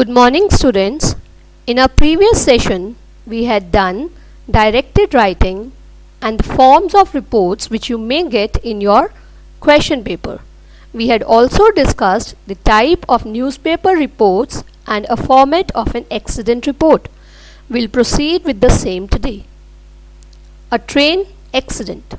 Good morning, students. In our previous session, we had done directed writing and the forms of reports which you may get in your question paper. We had also discussed the type of newspaper reports and a format of an accident report. We'll proceed with the same today. A train accident.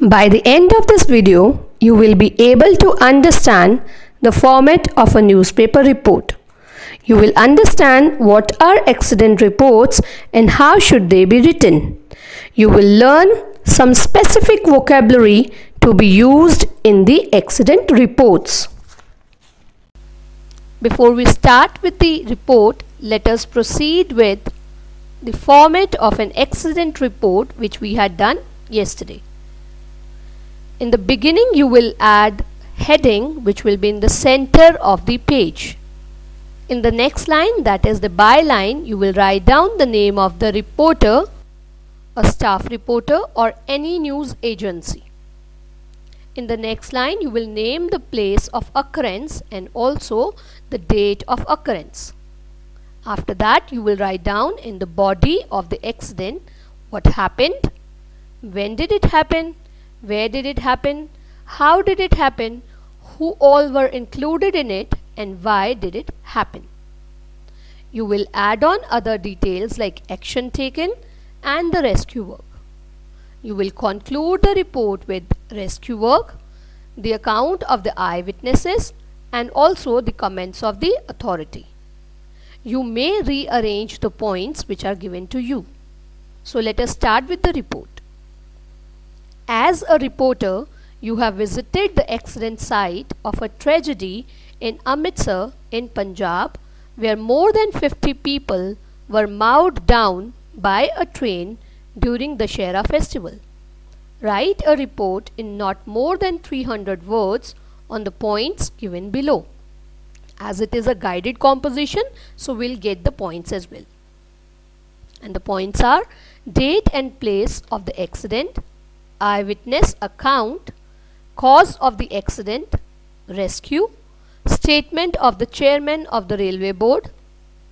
By the end of this video, you will be able to understand the format of a newspaper report. You will understand what are accident reports and how should they be written. You will learn some specific vocabulary to be used in the accident reports. Before we start with the report, let us proceed with the format of an accident report which we had done yesterday. In the beginning, you will add heading which will be in the center of the page. In the next line, that is the byline, you will write down the name of the reporter, a staff reporter or any news agency. In the next line, you will name the place of occurrence and also the date of occurrence. After that, you will write down in the body of the accident what happened, when did it happen, where did it happen, how did it happen, who all were included in it, and why did it happen. You will add on other details like action taken and the rescue work. You will conclude the report with rescue work, the account of the eyewitnesses, and also the comments of the authority. You may rearrange the points which are given to you. So let us start with the report. As a reporter, you have visited the accident site of a tragedy in Amritsar in Punjab, where more than 50 people were mowed down by a train during the Dussehra festival. Write a report in not more than 300 words on the points given below. As it is a guided composition, so we'll get the points as well. And the points are date and place of the accident, eyewitness account, cause of the accident, rescue, statement of the chairman of the railway board,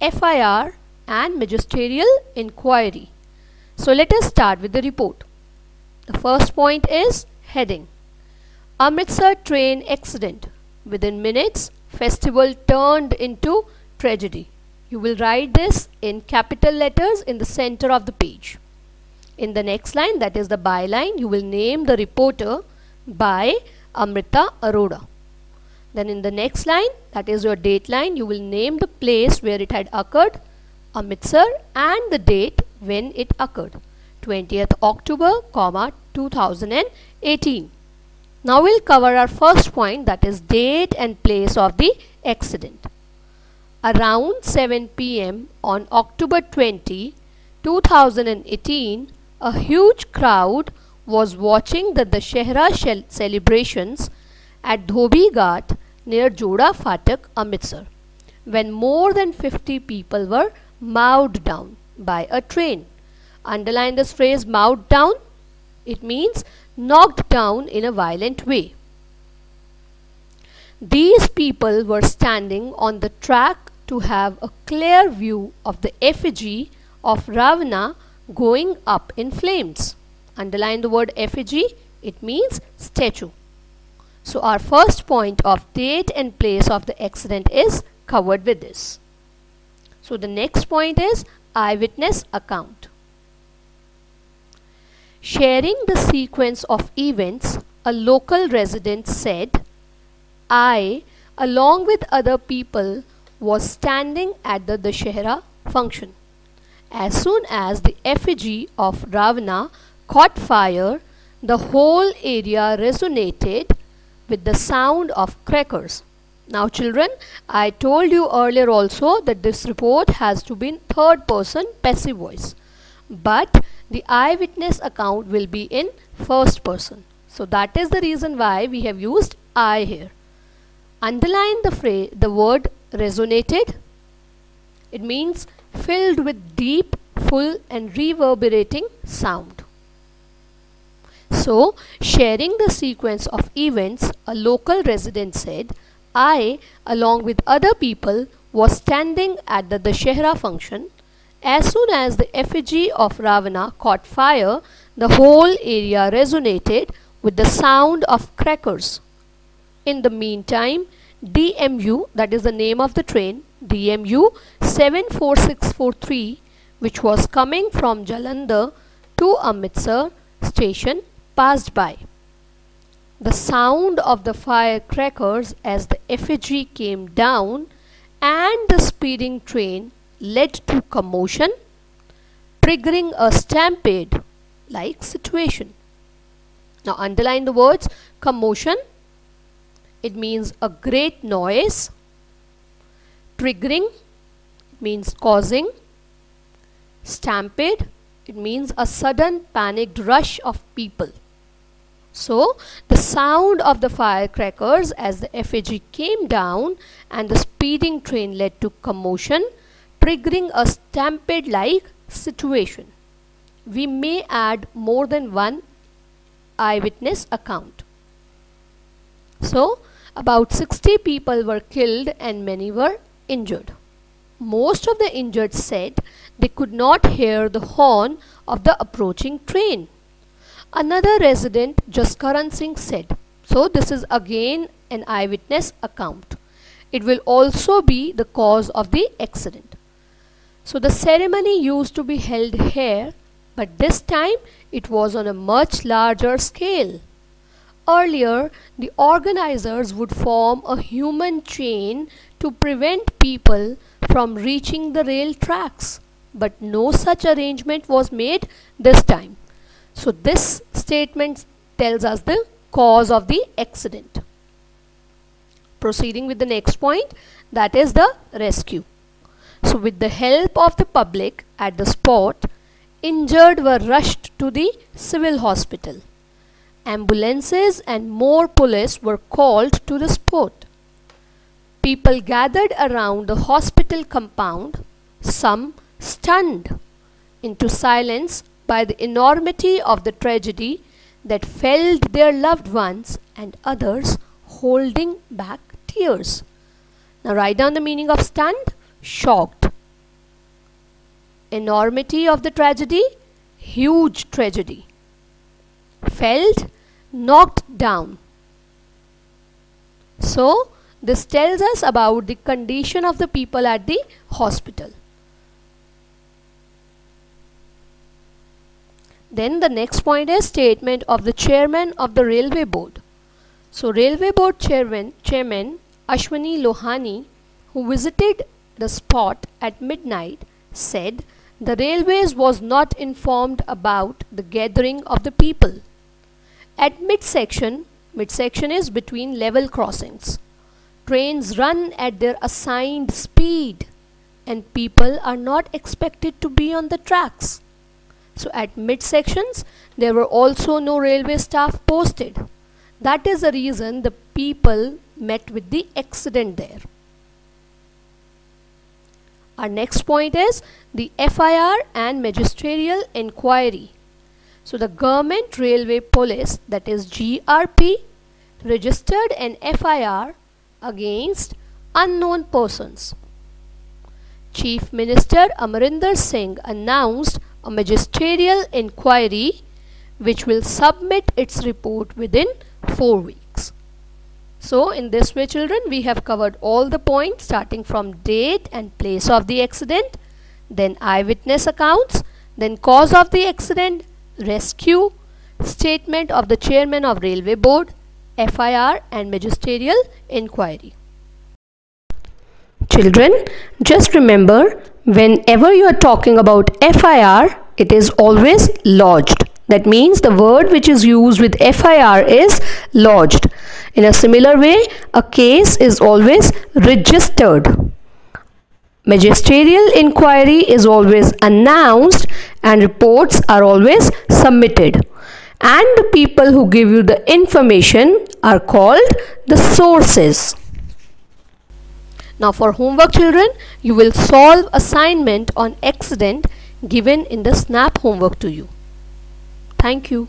FIR and magisterial inquiry. So let us start with the report. The first point is heading. Amritsar train accident. Within minutes, festival turned into tragedy. You will write this in capital letters in the center of the page. In the next line, that is the byline, you will name the reporter by Amrita Arora. Then in the next line, that is your date line, you will name the place where it had occurred, Amritsar, and the date when it occurred, 20th October, 2018. Now we'll cover our first point, that is date and place of the accident. Around 7 p.m. on October 20, 2018, a huge crowd was watching the Dussehra celebrations at Dhobi Ghat near Joda Phatak, Amritsar, when more than 50 people were mowed down by a train. Underline this phrase mowed down. It means knocked down in a violent way. These people were standing on the track to have a clear view of the effigy of Ravana going up in flames. Underline the word effigy, it means statue. So our first point of date and place of the accident is covered with this. So the next point is eyewitness account. Sharing the sequence of events, a local resident said, I, along with other people, was standing at the Dussehra function. As soon as the effigy of Ravana caught fire, the whole area resonated with the sound of crackers. Now children, I told you earlier also that this report has to be in third person passive voice, but the eyewitness account will be in first person. So that is the reason why we have used I here. Underline the word resonated. It means filled with deep, full and reverberating sound. So, sharing the sequence of events, a local resident said, I, along with other people, was standing at the Dashehra function. As soon as the effigy of Ravana caught fire, the whole area resonated with the sound of crackers. In the meantime, DMU, that is the name of the train, DMU 74643, which was coming from Jalandhar to Amritsar station, passed by. The sound of the firecrackers as the effigy came down and the speeding train led to commotion, triggering a stampede-like situation. Now underline the words commotion. It means a great noise. Triggering, it means causing. Stampede, it means a sudden panicked rush of people. So the sound of the firecrackers as the effigy came down and the speeding train led to commotion, triggering a stampede-like situation. We may add more than one eyewitness account. So about 60 people were killed and many were injured. Most of the injured said they could not hear the horn of the approaching train. Another resident, Jaskaran Singh, said, so this is again an eyewitness account. It will also be the cause of the accident. So the ceremony used to be held here, but this time it was on a much larger scale. Earlier, the organizers would form a human chain to prevent people from reaching the rail tracks, but no such arrangement was made this time. So this statement tells us the cause of the accident. Proceeding with the next point, that is the rescue. So with the help of the public at the spot, injured were rushed to the civil hospital. Ambulances and more police were called to the spot. People gathered around the hospital compound, some stunned into silence by the enormity of the tragedy that felled their loved ones, and others holding back tears. Now write down the meaning of stunned. Shocked. Enormity of the tragedy, huge tragedy. Felled, knocked down. So this tells us about the condition of the people at the hospital. Then the next point is statement of the chairman of the railway board. So railway board chairman Ashwani Lohani, who visited the spot at midnight, said the railways was not informed about the gathering of the people. At midsection is between level crossings. Trains run at their assigned speed and people are not expected to be on the tracks. So at midsections, there were also no railway staff posted. That is the reason the people met with the accident there. Our next point is the FIR and magisterial inquiry. So the Government Railway Police, that is GRP, registered an FIR against unknown persons. Chief Minister Amarinder Singh announced a magisterial inquiry which will submit its report within 4 weeks. So in this way, children, we have covered all the points starting from date and place of the accident, then eyewitness accounts, then cause of the accident, rescue, statement of the chairman of railway board, FIR and magisterial inquiry. Children, just remember, whenever you are talking about FIR, it is always lodged. That means the word which is used with FIR is lodged. In a similar way, a case is always registered. Magisterial inquiry is always announced and reports are always submitted. And the people who give you the information are called the sources. Now for homework, children, you will solve assignment on accident given in the SNAP homework to you. Thank you.